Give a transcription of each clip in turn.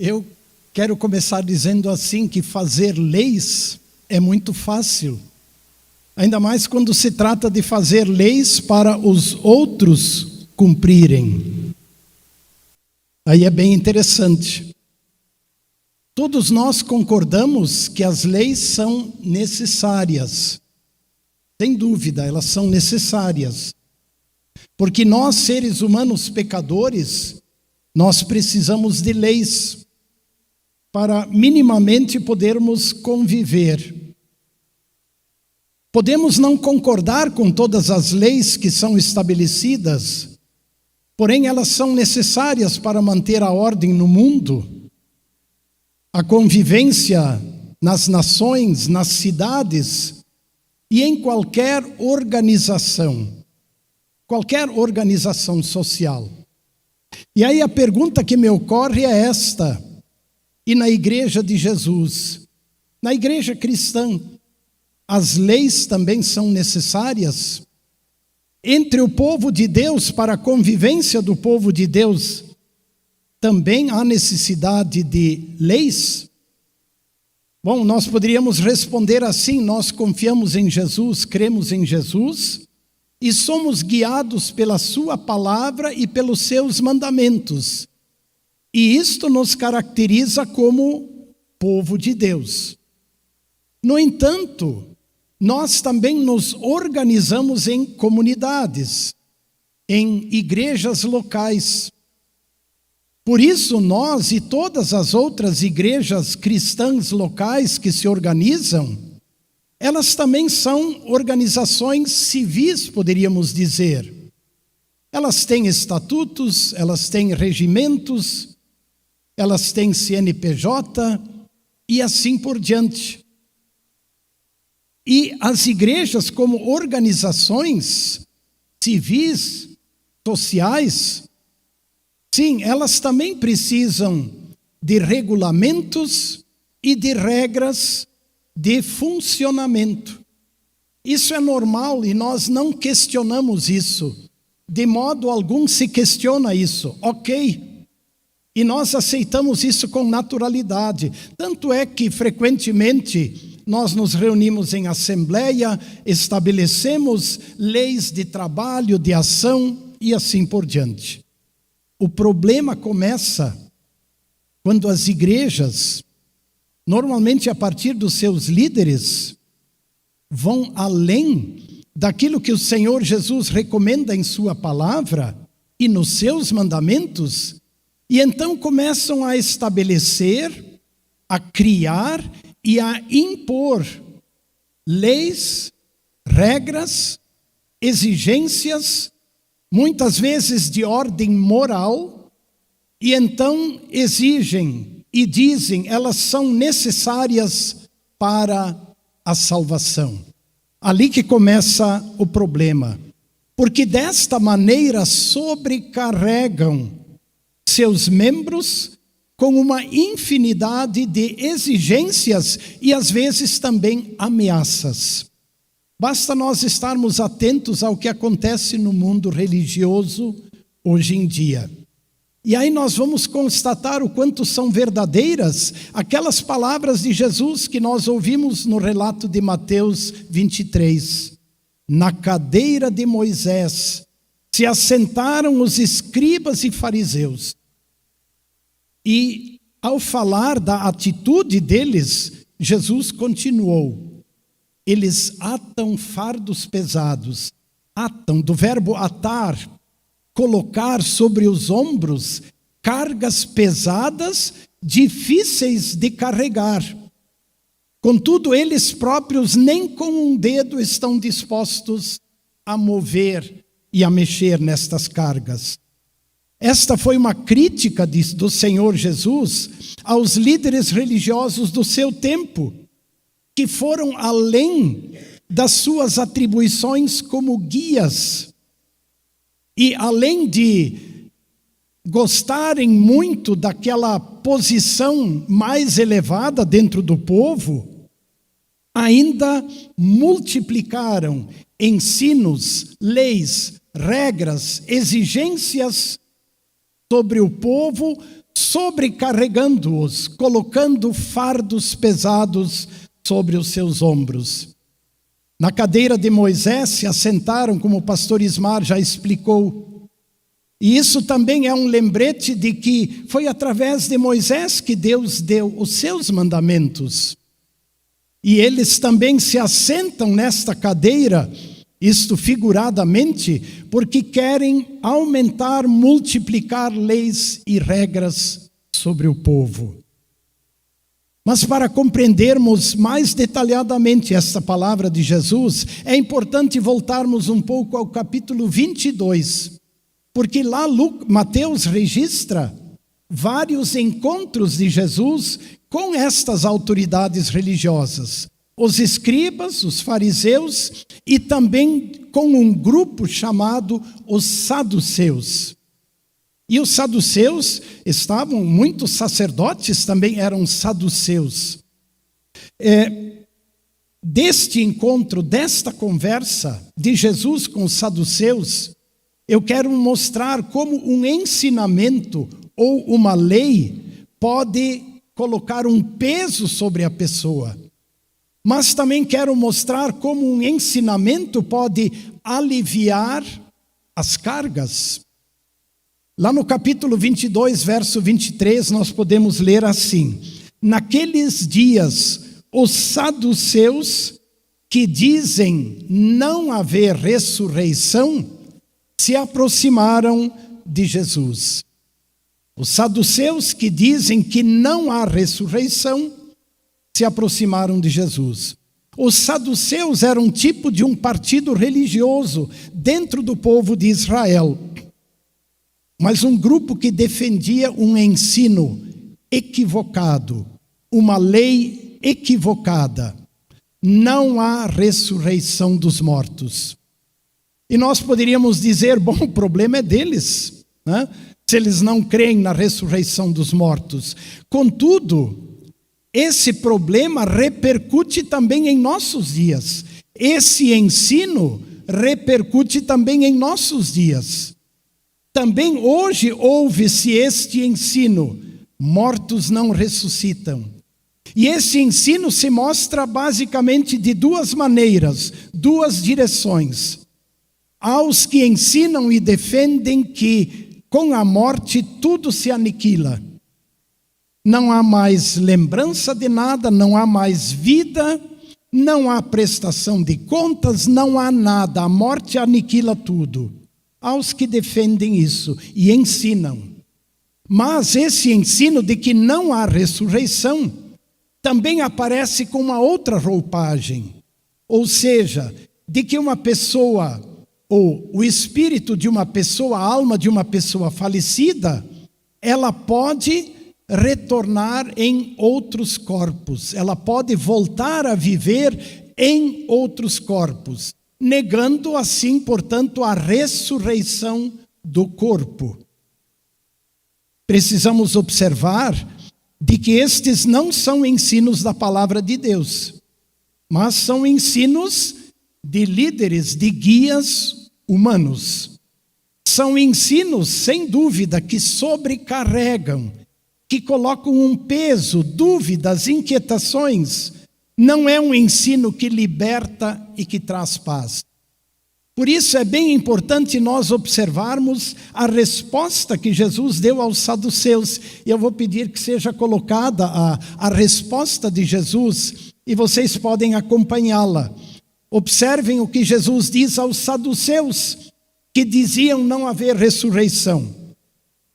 Eu quero começar dizendo assim que fazer leis é muito fácil. Ainda mais quando se trata de fazer leis para os outros cumprirem. Aí é bem interessante. Todos nós concordamos que as leis são necessárias. Sem dúvida, elas são necessárias. Porque nós, seres humanos pecadores, nós precisamos de leis para minimamente podermos conviver. Podemos não concordar com todas as leis que são estabelecidas, porém elas são necessárias para manter a ordem no mundo, a convivência nas nações, nas cidades e em qualquer organização social. E aí a pergunta que me ocorre é esta: e na igreja de Jesus, na igreja cristã, as leis também são necessárias? Entre o povo de Deus, para a convivência do povo de Deus, também há necessidade de leis? Bom, nós poderíamos responder assim: nós confiamos em Jesus, cremos em Jesus e somos guiados pela sua palavra e pelos seus mandamentos. E isto nos caracteriza como povo de Deus. No entanto, nós também nos organizamos em comunidades, em igrejas locais. Por isso, nós e todas as outras igrejas cristãs locais que se organizam, elas também são organizações civis, poderíamos dizer. Elas têm estatutos, elas têm regimentos, elas têm CNPJ e assim por diante. E as igrejas, como organizações civis, sociais, sim, elas também precisam de regulamentos e de regras de funcionamento. Isso é normal e nós não questionamos isso. De modo algum se questiona isso, ok. E nós aceitamos isso com naturalidade. Tanto é que frequentemente nós nos reunimos em assembleia, estabelecemos leis de trabalho, de ação e assim por diante. O problema começa quando as igrejas, normalmente a partir dos seus líderes, vão além daquilo que o Senhor Jesus recomenda em sua palavra e nos seus mandamentos, e então começam a estabelecer, a criar e a impor leis, regras, exigências, muitas vezes de ordem moral, e então exigem e dizem, elas são necessárias para a salvação. Ali que começa o problema, porque desta maneira sobrecarregam seus membros com uma infinidade de exigências e às vezes também ameaças. Basta nós estarmos atentos ao que acontece no mundo religioso hoje em dia. E aí nós vamos constatar o quanto são verdadeiras aquelas palavras de Jesus que nós ouvimos no relato de Mateus 23. Na cadeira de Moisés se assentaram os escribas e fariseus. E ao falar da atitude deles, Jesus continuou: eles atam fardos pesados. Atam, do verbo atar, colocar sobre os ombros cargas pesadas, difíceis de carregar. Contudo, eles próprios nem com um dedo estão dispostos a mover e a mexer nestas cargas. Esta foi uma crítica do Senhor Jesus aos líderes religiosos do seu tempo, que foram além das suas atribuições como guias. E além de gostarem muito daquela posição mais elevada dentro do povo, ainda multiplicaram ensinos, leis, regras, exigências sobre o povo, sobrecarregando-os, colocando fardos pesados sobre os seus ombros. Na cadeira de Moisés se assentaram, como o pastor Ismar já explicou. E isso também é um lembrete de que foi através de Moisés que Deus deu os seus mandamentos. E eles também se assentam nesta cadeira, isto figuradamente, porque querem aumentar, multiplicar leis e regras sobre o povo. Mas para compreendermos mais detalhadamente esta palavra de Jesus, é importante voltarmos um pouco ao capítulo 22, porque lá Mateus registra vários encontros de Jesus com estas autoridades religiosas, os escribas, os fariseus e também com um grupo chamado os saduceus. E os saduceus muitos sacerdotes também eram saduceus. Deste encontro, desta conversa de Jesus com os saduceus, eu quero mostrar como um ensinamento ou uma lei pode colocar um peso sobre a pessoa. Mas também quero mostrar como um ensinamento pode aliviar as cargas. Lá no capítulo 22, verso 23, nós podemos ler assim: naqueles dias, os saduceus, que dizem não haver ressurreição, se aproximaram de Jesus. Os saduceus, que dizem que não há ressurreição, se aproximaram de Jesus. Os saduceus eram um tipo de um partido religioso dentro do povo de Israel, mas um grupo que defendia um ensino equivocado, uma lei equivocada. Não há ressurreição dos mortos. E nós poderíamos dizer, bom, o problema é deles, né? Se eles não creem na ressurreição dos mortos. Contudo, esse problema repercute também em nossos dias. Esse ensino repercute também em nossos dias. Também hoje ouve-se este ensino: mortos não ressuscitam. E esse ensino se mostra basicamente de duas maneiras, duas direções. Aos que ensinam e defendem que com a morte tudo se aniquila. Não há mais lembrança de nada, não há mais vida, não há prestação de contas, não há nada. A morte aniquila tudo. Aos que defendem isso e ensinam. Mas esse ensino de que não há ressurreição também aparece com uma outra roupagem. Ou seja, de que uma pessoa, ou o espírito de uma pessoa, a alma de uma pessoa falecida, ela pode retornar em outros corpos. Ela pode voltar a viver em outros corpos, negando assim, portanto, a ressurreição do corpo. Precisamos observar de que estes não são ensinos da palavra de Deus, mas são ensinos de líderes, de guias humanos. São ensinos, sem dúvida, que sobrecarregam, que colocam um peso, dúvidas, inquietações. Não é um ensino que liberta e que traz paz. Por isso é bem importante nós observarmos a resposta que Jesus deu aos saduceus. E eu vou pedir que seja colocada a resposta de Jesus e vocês podem acompanhá-la. Observem o que Jesus diz aos saduceus, que diziam não haver ressurreição.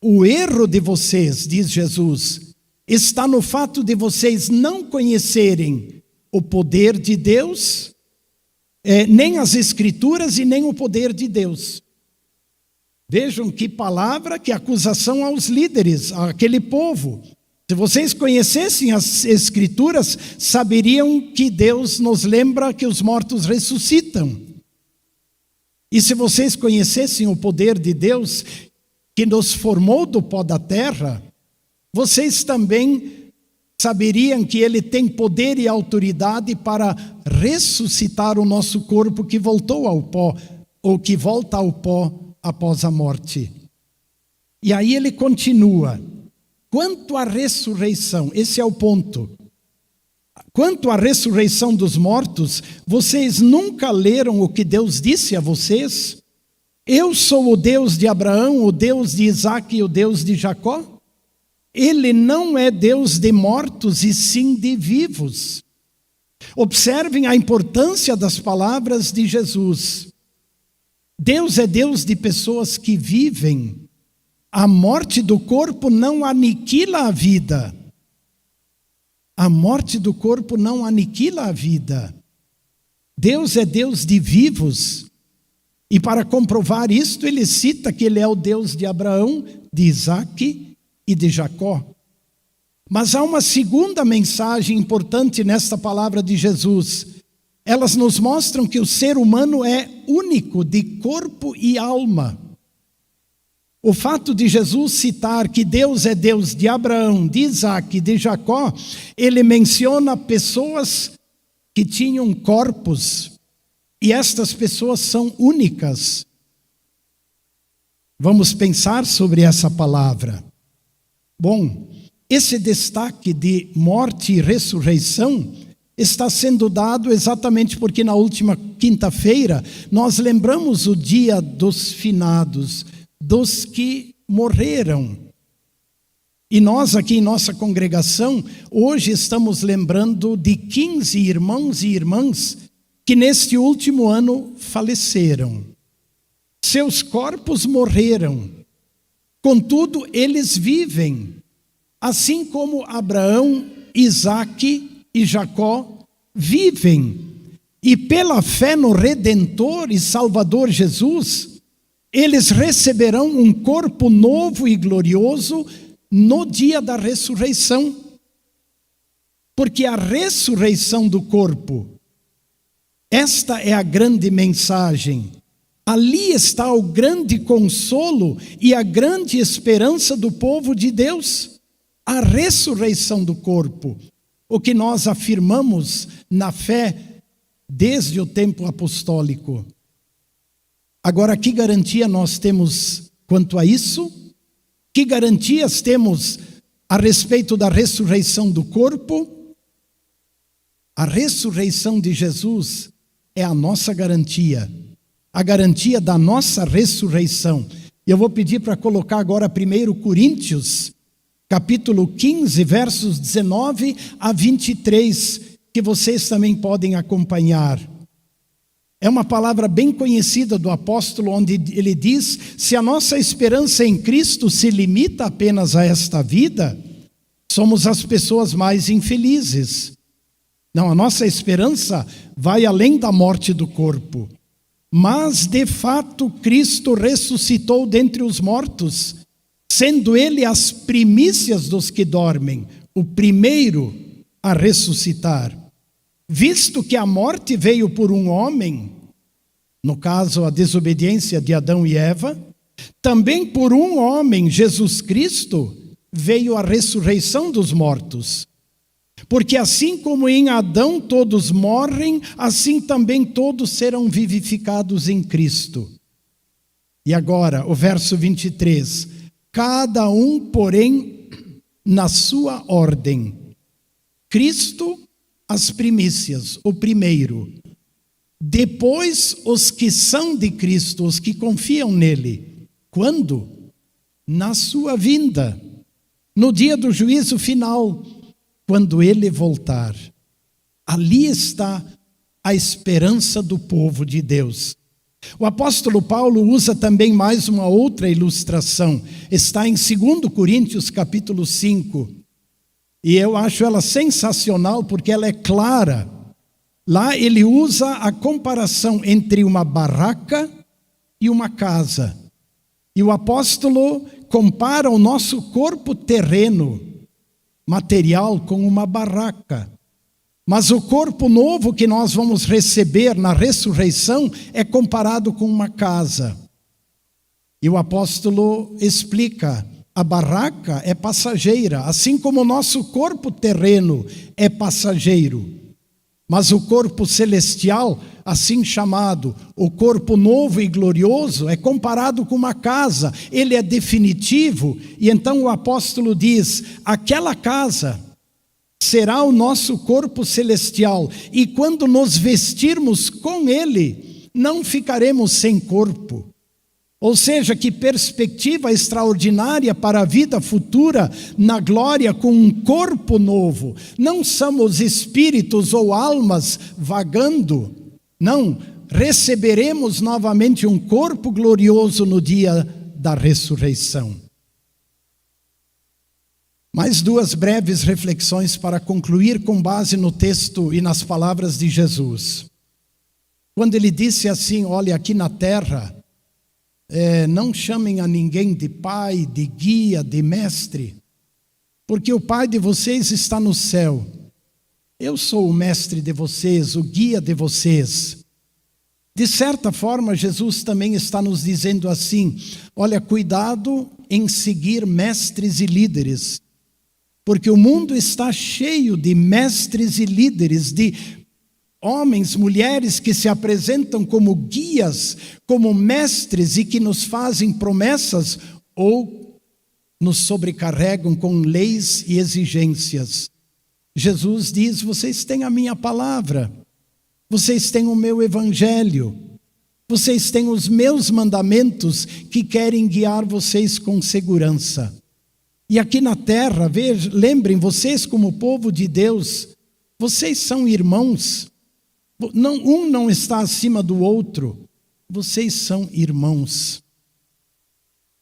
O erro de vocês, diz Jesus, está no fato de vocês não conhecerem o poder de Deus, nem as Escrituras e nem o poder de Deus. Vejam que palavra, que acusação aos líderes, àquele povo. Se vocês conhecessem as Escrituras, saberiam que Deus nos lembra que os mortos ressuscitam. E se vocês conhecessem o poder de Deus, que nos formou do pó da terra, vocês também saberiam que Ele tem poder e autoridade para ressuscitar o nosso corpo que voltou ao pó, ou que volta ao pó após a morte. E aí ele continua: quanto à ressurreição, esse é o ponto. Quanto à ressurreição dos mortos, vocês nunca leram o que Deus disse a vocês? Eu sou o Deus de Abraão, o Deus de Isaque e o Deus de Jacó? Ele não é Deus de mortos e sim de vivos. Observem a importância das palavras de Jesus. Deus é Deus de pessoas que vivem. A morte do corpo não aniquila a vida. A morte do corpo não aniquila a vida. Deus é Deus de vivos. E para comprovar isto, ele cita que ele é o Deus de Abraão, de Isaque e de Jacó. Mas há uma segunda mensagem importante nesta palavra de Jesus. Elas nos mostram que o ser humano é único de corpo e alma. O fato de Jesus citar que Deus é Deus de Abraão, de Isaque e de Jacó, ele menciona pessoas que tinham corpos, e estas pessoas são únicas. Vamos pensar sobre essa palavra. Bom, esse destaque de morte e ressurreição está sendo dado exatamente porque na última quinta-feira nós lembramos o dia dos finados, dos que morreram. E nós aqui em nossa congregação, hoje estamos lembrando de 15 irmãos e irmãs que neste último ano faleceram. Seus corpos morreram, contudo eles vivem, assim como Abraão, Isaque e Jacó vivem. E pela fé no Redentor e Salvador Jesus, eles receberão um corpo novo e glorioso no dia da ressurreição. Porque a ressurreição do corpo, esta é a grande mensagem. Ali está o grande consolo e a grande esperança do povo de Deus. A ressurreição do corpo, o que nós afirmamos na fé desde o tempo apostólico. Agora, que garantia nós temos quanto a isso? Que garantias temos a respeito da ressurreição do corpo? A ressurreição de Jesus é a nossa garantia, a garantia da nossa ressurreição. E eu vou pedir para colocar agora 1 Coríntios, capítulo 15, versos 19 a 23, que vocês também podem acompanhar. É uma palavra bem conhecida do apóstolo, onde ele diz: se a nossa esperança em Cristo se limita apenas a esta vida, somos as pessoas mais infelizes. Não, a nossa esperança vai além da morte do corpo. Mas, de fato, Cristo ressuscitou dentre os mortos, sendo ele as primícias dos que dormem, o primeiro a ressuscitar. Visto que a morte veio por um homem, no caso a desobediência de Adão e Eva, também por um homem, Jesus Cristo, veio a ressurreição dos mortos. Porque assim como em Adão todos morrem, assim também todos serão vivificados em Cristo. E agora, o verso 23. Cada um, porém, na sua ordem. Cristo, as primícias, o primeiro. Depois, os que são de Cristo, os que confiam nele. Quando? Na sua vinda. No dia do juízo final, quando ele voltar. Ali está a esperança do povo de Deus. O apóstolo Paulo usa também mais uma outra ilustração. Está em 2 Coríntios capítulo 5. E eu acho ela sensacional porque ela é clara. Lá ele usa a comparação entre uma barraca e uma casa. E o apóstolo compara o nosso corpo terreno, material, com uma barraca. Mas o corpo novo que nós vamos receber na ressurreição é comparado com uma casa. E o apóstolo explica: a barraca é passageira, assim como o nosso corpo terreno é passageiro. Mas o corpo celestial, assim chamado, o corpo novo e glorioso, é comparado com uma casa. Ele é definitivo. E então o apóstolo diz: aquela casa será o nosso corpo celestial. E quando nos vestirmos com ele, não ficaremos sem corpo. Ou seja, que perspectiva extraordinária para a vida futura na glória com um corpo novo. Não somos espíritos ou almas vagando. Não, receberemos novamente um corpo glorioso no dia da ressurreição. Mais duas breves reflexões para concluir com base no texto e nas palavras de Jesus. Quando ele disse assim: olha, aqui na terra, não chamem a ninguém de pai, de guia, de mestre, porque o pai de vocês está no céu. Eu sou o mestre de vocês, o guia de vocês. De certa forma, Jesus também está nos dizendo assim: olha, cuidado em seguir mestres e líderes, porque o mundo está cheio de mestres e líderes, de homens, mulheres que se apresentam como guias, como mestres e que nos fazem promessas ou nos sobrecarregam com leis e exigências. Jesus diz: vocês têm a minha palavra, vocês têm o meu evangelho, vocês têm os meus mandamentos que querem guiar vocês com segurança. E aqui na terra, lembrem, vocês como povo de Deus, vocês são irmãos. Um não está acima do outro, vocês são irmãos.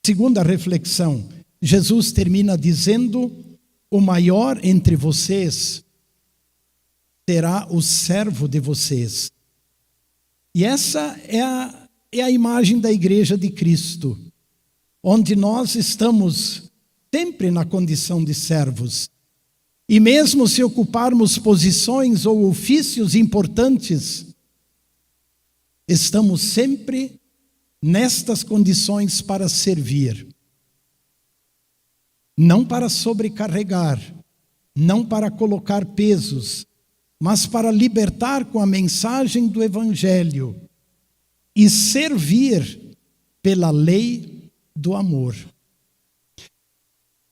Segunda reflexão, Jesus termina dizendo: o maior entre vocês será o servo de vocês. E essa é a imagem da igreja de Cristo, onde nós estamos sempre na condição de servos. E mesmo se ocuparmos posições ou ofícios importantes, estamos sempre nestas condições para servir. Não para sobrecarregar, não para colocar pesos, mas para libertar com a mensagem do Evangelho e servir pela lei do amor.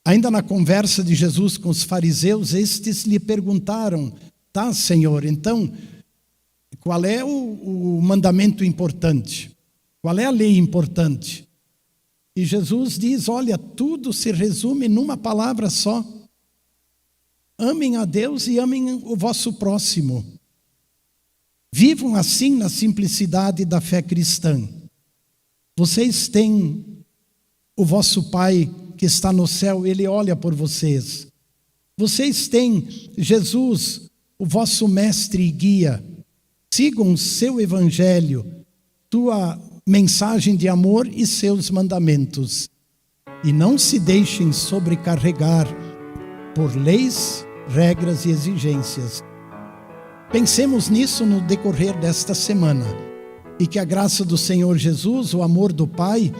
Ainda na conversa de Jesus com os fariseus, estes lhe perguntaram: tá, Senhor, então, qual é o mandamento importante? Qual é a lei importante? E Jesus diz: olha, tudo se resume numa palavra só. Amem a Deus e amem o vosso próximo. Vivam assim na simplicidade da fé cristã. Vocês têm o vosso Pai que está no céu, Ele olha por vocês. Vocês têm Jesus, o vosso mestre e guia. Sigam o seu evangelho, tua mensagem de amor e seus mandamentos. E não se deixem sobrecarregar por leis, regras e exigências. Pensemos nisso no decorrer desta semana. E que a graça do Senhor Jesus, o amor do Pai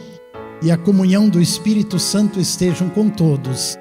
e a comunhão do Espírito Santo estejam com todos.